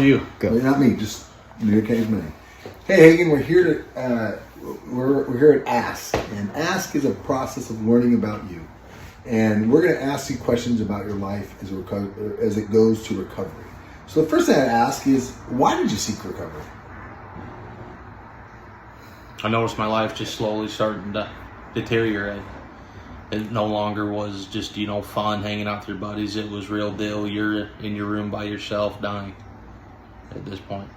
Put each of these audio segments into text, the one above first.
You go. Not me, just you occasionally. Hey Hagan, we're here to we're here at Ask, and Ask is a process of learning about you, and we're going to ask you questions about your life as it goes to recovery. So the first thing I ask is, why did you seek recovery? I noticed my life just slowly starting to deteriorate. It no longer was just, fun hanging out with your buddies. It was real deal. You're in your room by yourself dying at this point.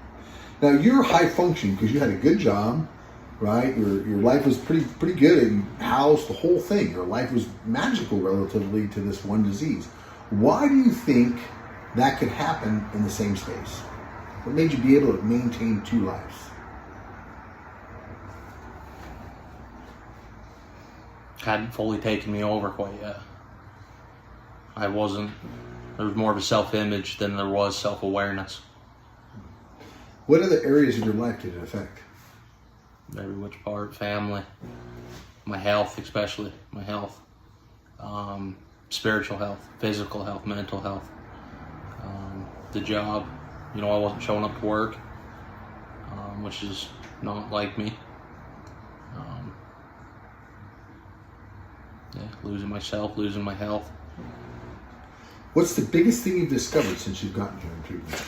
Now you're high functioning because you had a good job, right? Your life was pretty good, and housed the whole thing. Your life was magical relatively to this one disease. Why do you think that could happen in the same space? What made you be able to maintain two lives? Hadn't fully taken me over quite yet. There was more of a self-image than there was self-awareness. What other areas of your life did it affect? Every which part. Family, my health, especially my health, spiritual health, physical health, mental health, the job. I wasn't showing up to work, which is not like me. Losing myself, losing my health. What's the biggest thing you've discovered since you've gotten here in treatment?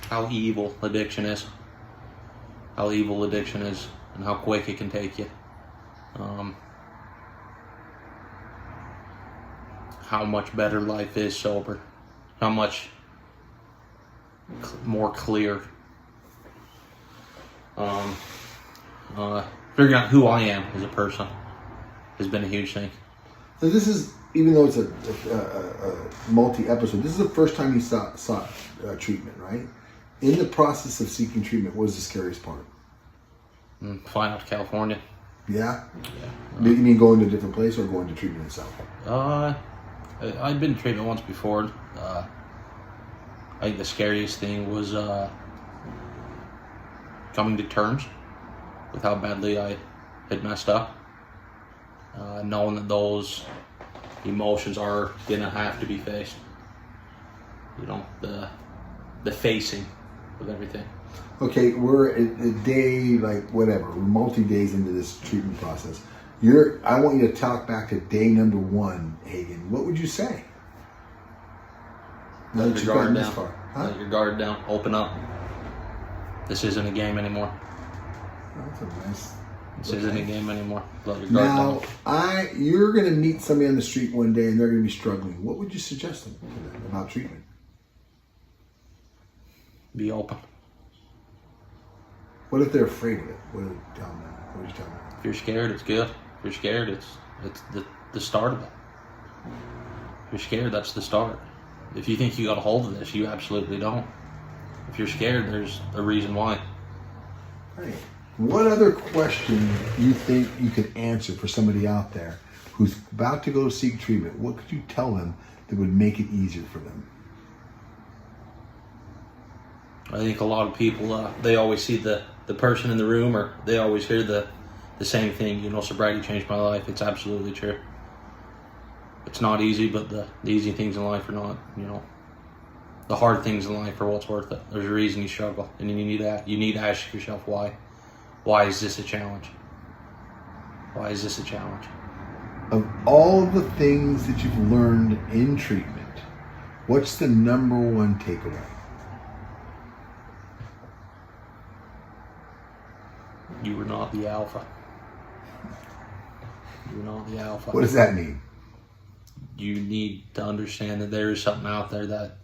How evil addiction is. How evil addiction is, and how quick it can take you. How much better life is sober. How much more clear. Figuring out who I am as a person has been a huge thing. So this is, even though it's a multi-episode, this is the first time you sought treatment, right? In the process of seeking treatment, what was the scariest part? Flying out to California. Yeah? Yeah. You mean going to a different place or going to treatment itself? I'd been to treatment once before. I think the scariest thing was coming to terms with how badly I had messed up. Knowing that those emotions are gonna have to be faced. The facing of everything. Okay, we're a day, we're multi-days into this treatment process. I want you to talk back to day number 1, Hagan. What would you say? Let your guard down. Huh? Let your guard down. Open up. This isn't a game anymore. That's a nice. This isn't a game anymore. Let your guard down. You're going to meet somebody on the street one day and they're going to be struggling. What would you suggest them about treatment? Be open. What if they're afraid of it? What would you tell them? If you're scared, it's good. If you're scared, it's the start of it. If you're scared, that's the start. If you think you got a hold of this, you absolutely don't. If you're scared, there's a reason why. Right. What other question you think you could answer for somebody out there who's about to go seek treatment? What could you tell them that would make it easier for them? I think a lot of people, they always see the person in the room, or they always hear the same thing. Sobriety changed my life. It's absolutely true. It's not easy, but the easy things in life are not, the hard things in life are what's worth it. There's a reason you struggle, and you need to ask yourself why. Why is this a challenge? Why is this a challenge? Of all of the things that you've learned in treatment, what's the number one takeaway? You were not the alpha. You were not the alpha. What does that mean? You need to understand that there is something out there that,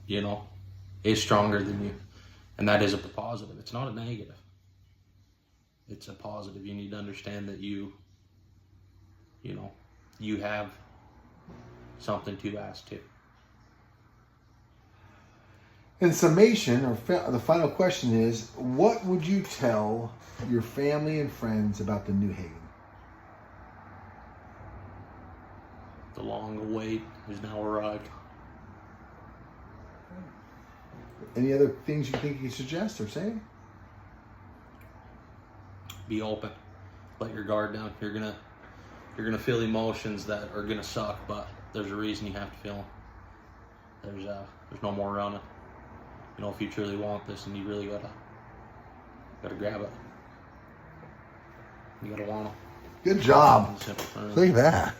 is stronger than you. And that is a positive. It's not a negative. It's a positive. You need to understand that you have something to ask to. In summation, the final question is, what would you tell your family and friends about the new Hagan? The long await has now arrived. Any other things you think you could suggest or say? Be open. Let your guard down. You're gonna feel emotions that are gonna suck, but there's a reason you have to feel them. There's There's no more running. You know, if you truly want this, and you really gotta grab it. You gotta want it. Good job. Simple. Look at that.